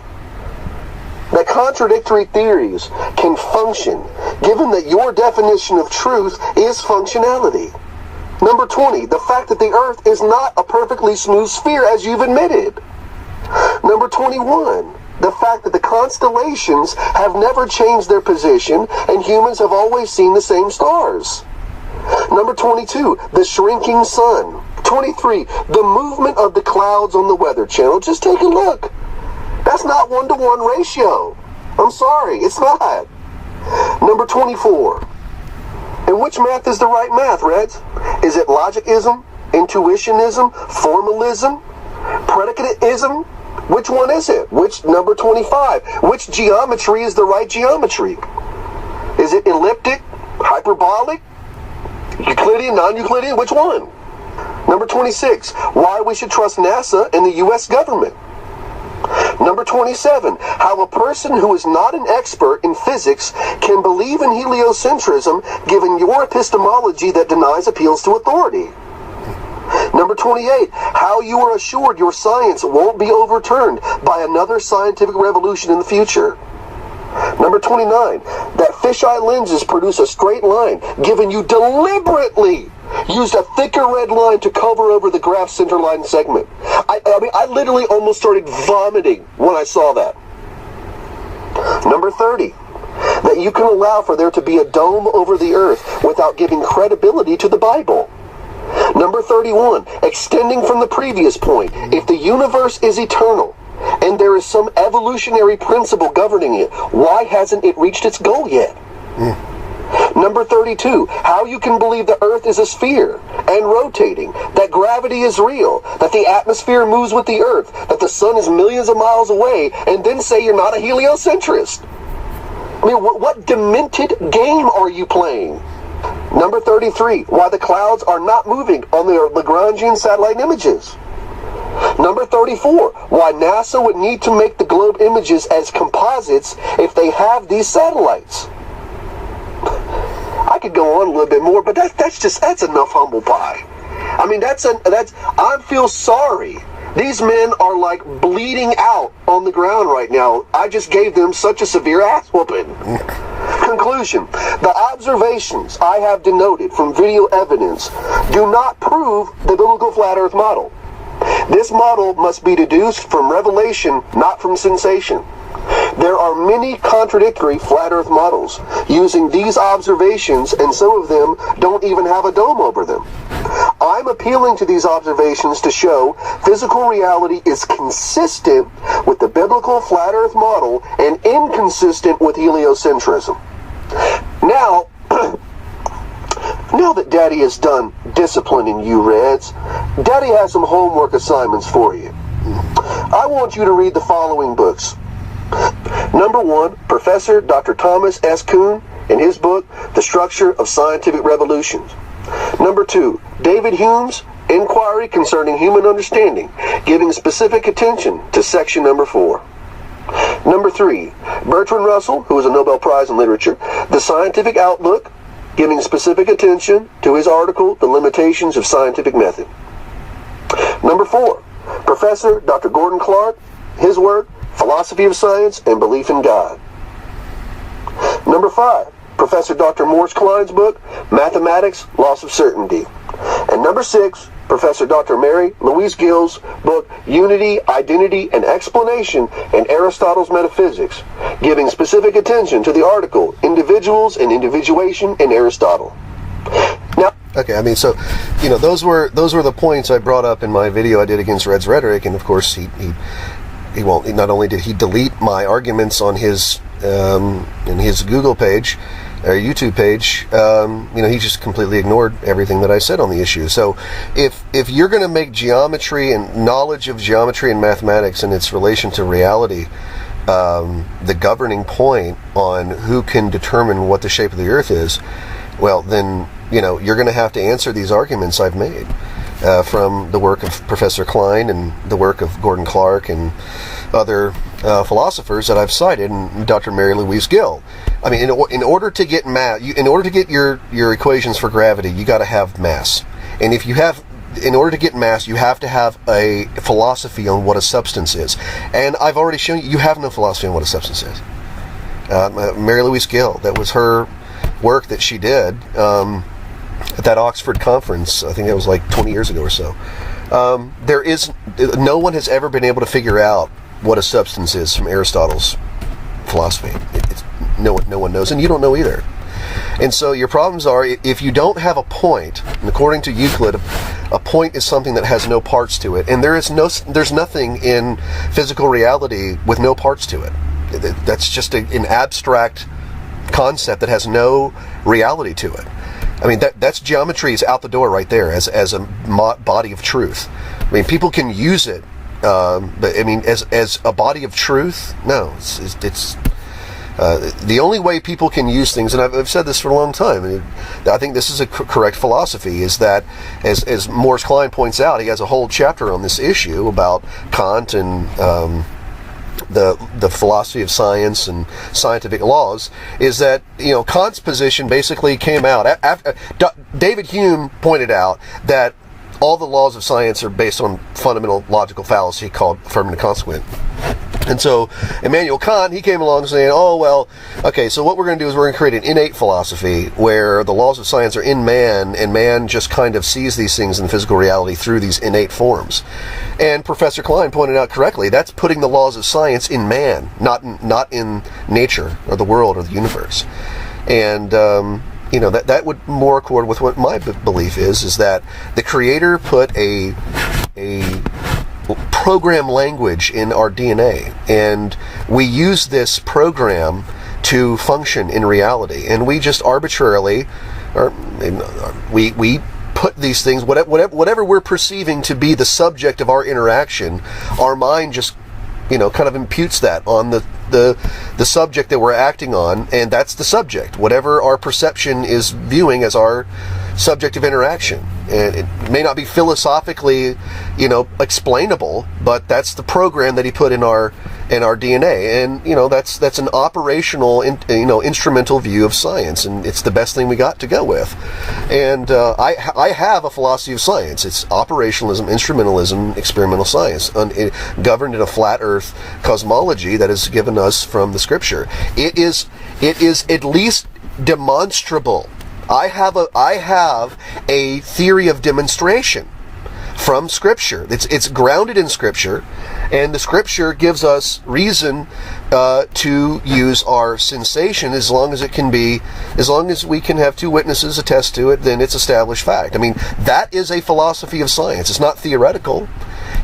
S7: That contradictory theories can function, given that your definition of truth is functionality. Number 20, the fact that the Earth is not a perfectly smooth sphere, as you've admitted. Number 21, the fact that the constellations have never changed their position, and humans have always seen the same stars. Number 22, the shrinking sun. 23, the movement of the clouds on the Weather Channel. Just take a look. That's not 1-to-1 ratio. I'm sorry, it's not. Number 24. And which math is the right math, Reds? Is it logicism, intuitionism, formalism, predicatism? Which one is it? Which number 25? Which geometry is the right geometry? Is it elliptic, hyperbolic, Euclidean, non-Euclidean? Which one? Number 26. Why we should trust NASA and the U.S. government. Number 27, how a person who is not an expert in physics can believe in heliocentrism given your epistemology that denies appeals to authority. Number 28, how you are assured your science won't be overturned by another scientific revolution in the future. Number 29, that fisheye lenses produce a straight line given you deliberately used a thicker red line to cover over the graph centerline segment. I literally almost started vomiting when I saw that. Number 30, that you can allow for there to be a dome over the earth without giving credibility to the Bible. Number 31, extending from the previous point, if the universe is eternal and there is some evolutionary principle governing it, why hasn't it reached its goal yet? Number 32, how you can believe the Earth is a sphere and rotating, that gravity is real, that the atmosphere moves with the Earth, that the sun is millions of miles away, and then say you're not a heliocentrist. I mean, what demented game are you playing? Number 33, why the clouds are not moving on their Lagrangian satellite images. Number 34, why NASA would need to make the globe images as composites if they have these satellites. I could go on a little bit more, but that's enough humble pie. I mean, I feel sorry. These men are like bleeding out on the ground right now. I just gave them such a severe ass whooping. Conclusion. The observations I have denoted from video evidence do not prove the biblical flat earth model. This model must be deduced from revelation, not from sensation. There are many contradictory flat earth models using these observations, and some of them don't even have a dome over them. I'm appealing to these observations to show physical reality is consistent with the biblical flat earth model and inconsistent with heliocentrism. Now, now that Daddy is done disciplining you, Reds, Daddy has some homework assignments for you. I want you to read the following books. Number 1, Professor Dr. Thomas S. Kuhn in his book, The Structure of Scientific Revolutions. Number 2, David Hume's Inquiry Concerning Human Understanding, giving specific attention to section number 4. Number 3, Bertrand Russell, who is a Nobel Prize in Literature, The Scientific Outlook, giving specific attention to his article, The Limitations of Scientific Method. Number 4, Professor Dr. Gordon Clark, his work, Philosophy of Science and Belief in God. Number 5, Professor Dr. Morris Klein's book, Mathematics, Loss of Certainty. And number 6, Professor Dr. Mary Louise Gill's book, Unity, Identity, and Explanation in Aristotle's Metaphysics, giving specific attention to the article, Individuals and Individuation in Aristotle. Now,
S1: okay, I mean, so, you know, those were the points I brought up in my video I did against Red's Rhetoric, and of course he won't. Not only did he delete my arguments on his in his Google page or YouTube page, you know, he just completely ignored everything that I said on the issue. So if you're going to make geometry and knowledge of geometry and mathematics and its relation to reality the governing point on who can determine what the shape of the earth is, well, then, you know, you're going to have to answer these arguments I've made from the work of Professor Klein and the work of Gordon Clark and other philosophers that I've cited, and Dr. Mary Louise Gill. I mean, in order to get your equations for gravity, you got to have mass. And in order to get mass, you have to have a philosophy on what a substance is. And I've already shown you have no philosophy on what a substance is. Mary Louise Gill, that was her work that she did at that Oxford conference. I think that was like 20 years ago or so. No one has ever been able to figure out what a substance is from Aristotle's philosophy. No one knows, and you don't know either. And so your problems are, if you don't have a point, and according to Euclid, a point is something that has no parts to it, and there's nothing in physical reality with no parts to it. That's just an abstract concept that has no reality to it. I mean, that's geometry is out the door right there as a body of truth. I mean, people can use it, but I mean, as a body of truth, no. It's the only way people can use things, and I've said this for a long time, and I think this is a correct philosophy, is that, as Morris Klein points out, he has a whole chapter on this issue about Kant and the philosophy of science and scientific laws, is that, Kant's position basically came out after David Hume pointed out that all the laws of science are based on fundamental logical fallacy called affirmative consequent. And so Immanuel Kant, he came along saying, oh, well, okay, so what we're going to do is we're going to create an innate philosophy where the laws of science are in man, and man just kind of sees these things in physical reality through these innate forms. And Professor Klein pointed out correctly, that's putting the laws of science in man, not in nature or the world or the universe. And that would more accord with what my belief is that the Creator put a program language in our DNA, and we use this program to function in reality, and we just arbitrarily, we put these things, whatever we're perceiving to be the subject of our interaction, our mind just kind of imputes that on the subject that we're acting on, and that's the subject, whatever our perception is viewing as our subject of interaction. And it may not be philosophically, explainable, but that's the program that he put in our DNA, and that's an operational, instrumental view of science, and it's the best thing we got to go with. And I have a philosophy of science. It's operationalism, instrumentalism, experimental science, governed in a flat Earth cosmology that is given us from the Scripture. It is at least demonstrable. I have a theory of demonstration from Scripture. It's grounded in Scripture, and the Scripture gives us reason to use our sensation as long as we can have two witnesses attest to it, then it's established fact. I mean, that is a philosophy of science. It's not theoretical.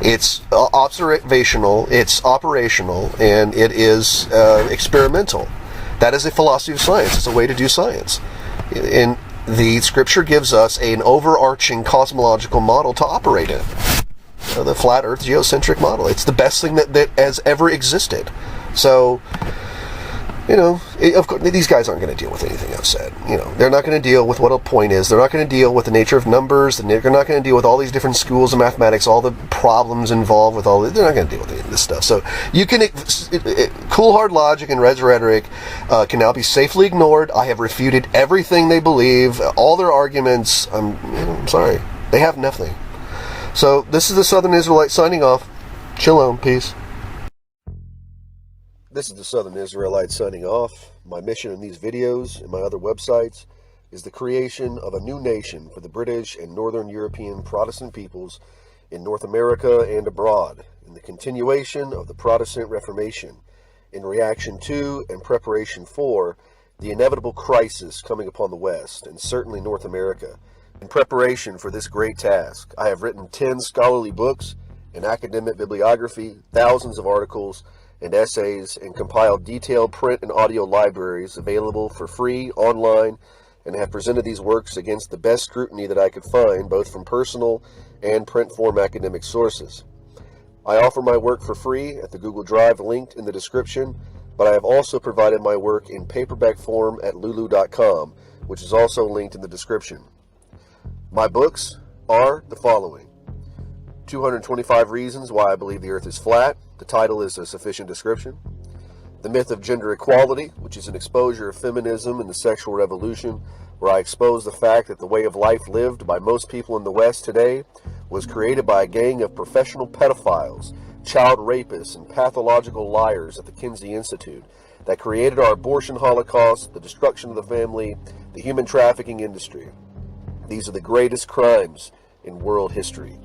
S1: It's observational, it's operational, and it is experimental. That is a philosophy of science. It's a way to do science. And the Scripture gives us an overarching cosmological model to operate in. The flat Earth geocentric model. It's the best thing that has ever existed. So, of course, these guys aren't going to deal with anything I've said. They're not going to deal with what a point is. They're not going to deal with the nature of numbers. They're not going to deal with all these different schools of mathematics, all the problems involved with all this. They're not going to deal with any of this stuff. So you can, cool hard logic and res rhetoric can now be safely ignored. I have refuted everything they believe, all their arguments. I'm sorry. They have nothing. So this is the Southern Israelite signing off. Shalom. Peace. This is the Southern Israelite signing off. My mission in these videos and my other websites is the creation of a new nation for the British and Northern European Protestant peoples in North America and abroad, in the continuation of the Protestant Reformation, in reaction to and preparation for the inevitable crisis coming upon the West, and certainly North America. In preparation for this great task, I have written 10 scholarly books, an academic bibliography, thousands of articles, and essays, and compiled detailed print and audio libraries available for free online, and have presented these works against the best scrutiny that I could find, both from personal and print form academic sources. I offer my work for free at the Google Drive linked in the description, but I have also provided my work in paperback form at lulu.com, which is also linked in the description. My books are the following: 225 Reasons Why I Believe the Earth is Flat, The title is A Sufficient Description. The Myth of Gender Equality, which is an exposure of feminism and the sexual revolution, where I expose the fact that the way of life lived by most people in the West today was created by a gang of professional pedophiles, child rapists, and pathological liars at the Kinsey Institute that created our abortion holocaust, the destruction of the family, the human trafficking industry. These are the greatest crimes in world history.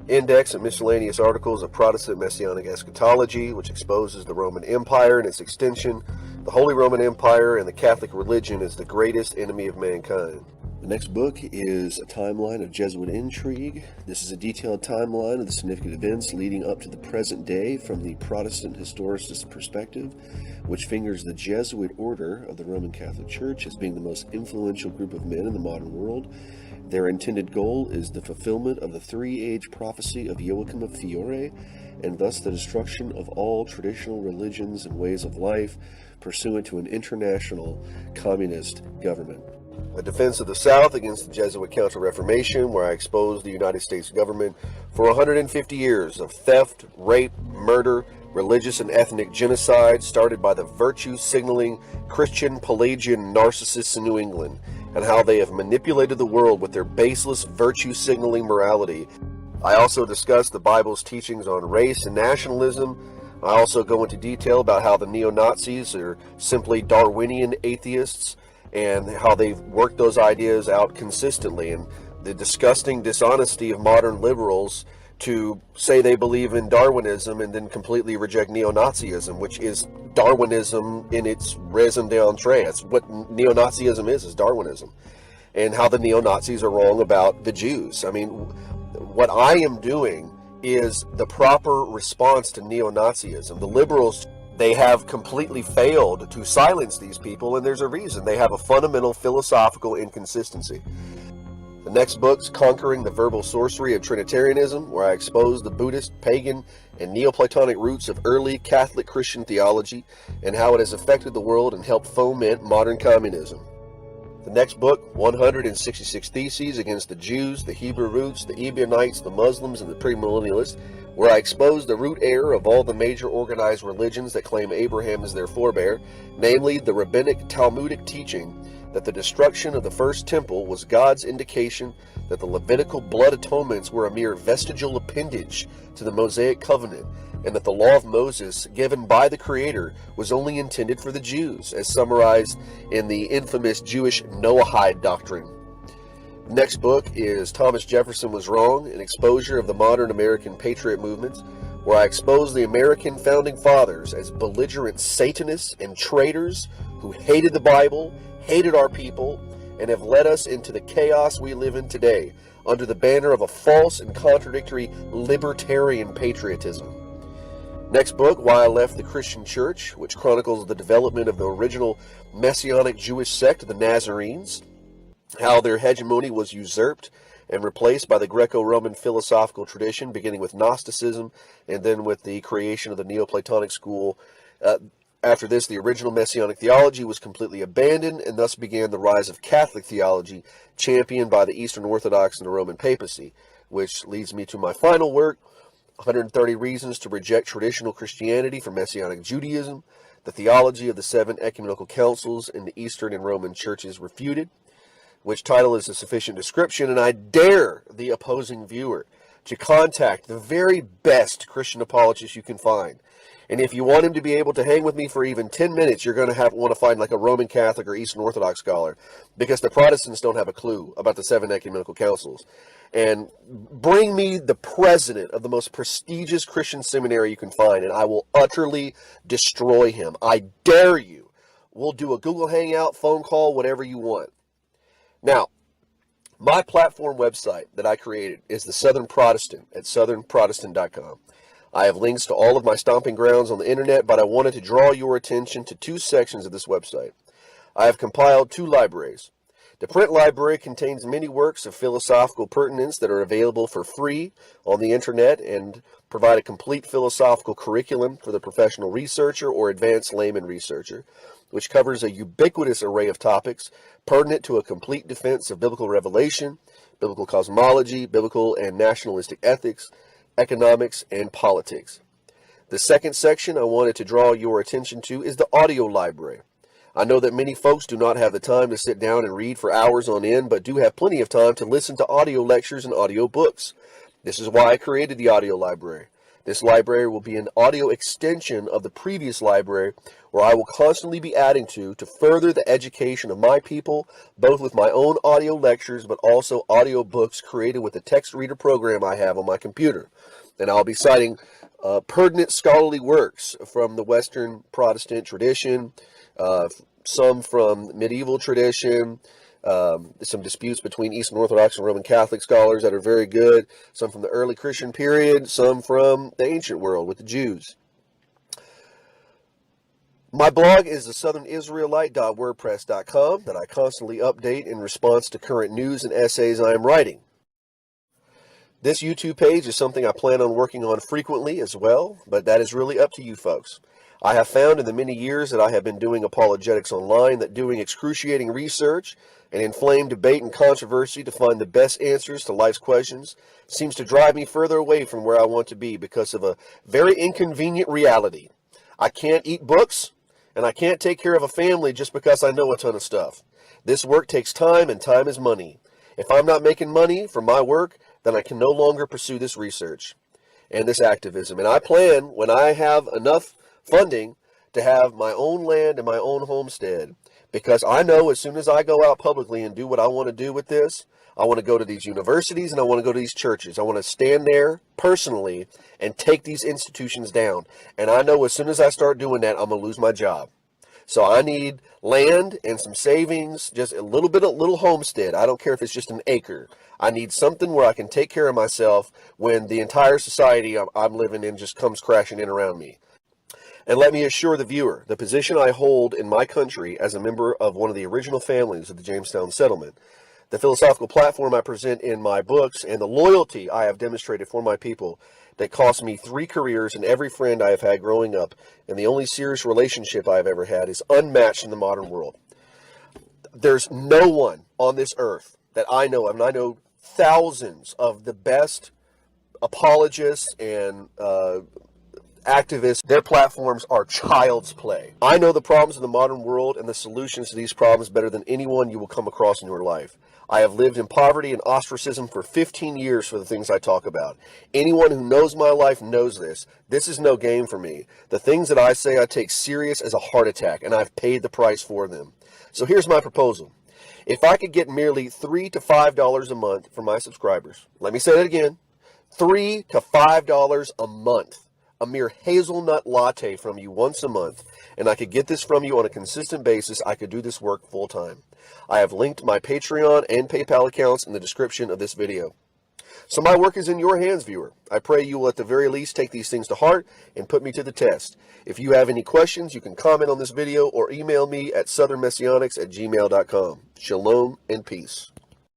S1: Index and miscellaneous articles of Protestant Messianic eschatology, which exposes the Roman Empire and its extension. The Holy Roman Empire and the Catholic religion is the greatest enemy of mankind. The next book is a timeline of Jesuit intrigue. This is a detailed timeline of the significant events leading up to the present day from the Protestant historicist perspective, which fingers the Jesuit order of the Roman Catholic Church as being the most influential group of men in the modern world. Their intended goal is the fulfillment of the three-age prophecy of Joachim of Fiore, and thus the destruction of all traditional religions and ways of life pursuant to an international communist government. A defense of the South against the Jesuit Counter-Reformation, where I exposed the United States government for 150 years of theft, rape, murder, religious and ethnic genocide started by the virtue-signaling Christian Pelagian narcissists in New England, and how they have manipulated the world with their baseless virtue-signaling morality. I also discuss the Bible's teachings on race and nationalism. I also go into detail about how the neo-Nazis are simply Darwinian atheists and how they've worked those ideas out consistently, and the disgusting dishonesty of modern liberals to say they believe in Darwinism and then completely reject neo-Nazism, which is Darwinism in its raison d'etre. That's what neo-Nazism is Darwinism. And how the neo-Nazis are wrong about the Jews. I mean, what I am doing is the proper response to neo-Nazism. The liberals, they have completely failed to silence these people, and there's a reason. They have a fundamental philosophical inconsistency. The next book's Conquering the Verbal Sorcery of Trinitarianism, where I expose the Buddhist, pagan, and Neoplatonic roots of early Catholic Christian theology and how it has affected the world and helped foment modern communism. The next book, 166 Theses Against the Jews, the Hebrew Roots, the Ebionites, the Muslims, and the Premillennialists, where I expose the root error of all the major organized religions that claim Abraham as their forebear, namely the rabbinic Talmudic teaching that the destruction of the first temple was God's indication that the Levitical blood atonements were a mere vestigial appendage to the Mosaic covenant, and that the law of Moses given by the Creator was only intended for the Jews, as summarized in the infamous Jewish Noahide doctrine. The next book is Thomas Jefferson Was Wrong, an exposure of the modern American patriot movements, where I expose the American founding fathers as belligerent Satanists and traitors who hated the Bible, hated our people, and have led us into the chaos we live in today under the banner of a false and contradictory libertarian patriotism. Next book, Why I Left the Christian Church, which chronicles the development of the original Messianic Jewish sect, the Nazarenes, how their hegemony was usurped and replaced by the Greco-Roman philosophical tradition, beginning with Gnosticism and then with the creation of the Neoplatonic school. After this, the original Messianic theology was completely abandoned, and thus began the rise of Catholic theology, championed by the Eastern Orthodox and the Roman papacy, which leads me to my final work, 130 Reasons to Reject Traditional Christianity for Messianic Judaism, the theology of the 7 ecumenical councils in the Eastern and Roman churches refuted, which title is A Sufficient Description, and I dare the opposing viewer to contact the very best Christian apologist you can find. And if you want him to be able to hang with me for even 10 minutes, you're going to want to find like a Roman Catholic or Eastern Orthodox scholar, because the Protestants don't have a clue about the 7 ecumenical councils. And bring me the president of the most prestigious Christian seminary you can find, and I will utterly destroy him. I dare you. We'll do a Google Hangout, phone call, whatever you want. Now, my platform website that I created is the Southern Protestant at southernprotestant.com. I have links to all of my stomping grounds on the internet, but I wanted to draw your attention to 2 sections of this website. I have compiled 2 libraries. The print library contains many works of philosophical pertinence that are available for free on the internet and provide a complete philosophical curriculum for the professional researcher or advanced layman researcher, which covers a ubiquitous array of topics pertinent to a complete defense of biblical revelation, biblical cosmology, biblical and nationalistic ethics, economics, and politics. The second section I wanted to draw your attention to is the audio library. I know that many folks do not have the time to sit down and read for hours on end, but do have plenty of time to listen to audio lectures and audio books. This is why I created the audio library. This library will be an audio extension of the previous library, where I will constantly be adding to further the education of my people, both with my own audio lectures, but also audio books created with the text reader program I have on my computer. And I'll be citing pertinent scholarly works from the Western Protestant tradition, some from medieval tradition, some disputes between Eastern Orthodox and Roman Catholic scholars that are very good, some from the early Christian period, some from the ancient world with the Jews. My blog is the southernisraelite.wordpress.com that I constantly update in response to current news and essays I am writing. This YouTube page is something I plan on working on frequently as well, but that is really up to you folks. I have found in the many years that I have been doing apologetics online that doing excruciating research and inflamed debate and controversy to find the best answers to life's questions seems to drive me further away from where I want to be because of a very inconvenient reality. I can't eat books, and I can't take care of a family just because I know a ton of stuff. This work takes time, and time is money. If I'm not making money from my work, then I can no longer pursue this research and this activism. And I plan, when I have enough funding, to have my own land and my own homestead, because I know as soon as I go out publicly and do what I want to do with this, I want to go to these universities and I want to go to these churches. I want to stand there personally and take these institutions down. And I know as soon as I start doing that, I'm going to lose my job. So I need land and some savings, just a little homestead. I don't care if it's just an acre. I need something where I can take care of myself when the entire society I'm living in just comes crashing in around me. And let me assure the viewer, the position I hold in my country as a member of one of the original families of the Jamestown settlement, the philosophical platform I present in my books, and the loyalty I have demonstrated for my people that cost me 3 careers and every friend I have had growing up, and the only serious relationship I have ever had, is unmatched in the modern world. There's no one on this earth that I know of, and I know thousands of the best apologists and activists. Their platforms are child's play. I know the problems of the modern world and the solutions to these problems better than anyone you will come across in your life. I have lived in poverty and ostracism for 15 years for the things I talk about. Anyone who knows my life knows this. This is no game for me. The things that I say I take serious as a heart attack, and I've paid the price for them. So here's my proposal. If I could get merely $3 to $5 a month from my subscribers, let me say that again, $3 to $5 a month, a mere hazelnut latte from you once a month, and I could get this from you on a consistent basis, I could do this work full time. I have linked my Patreon and PayPal accounts in the description of this video. So my work is in your hands, viewer. I pray you will at the very least take these things to heart and put me to the test. If you have any questions, you can comment on this video or email me at southernmessianics@gmail.com. Shalom and peace.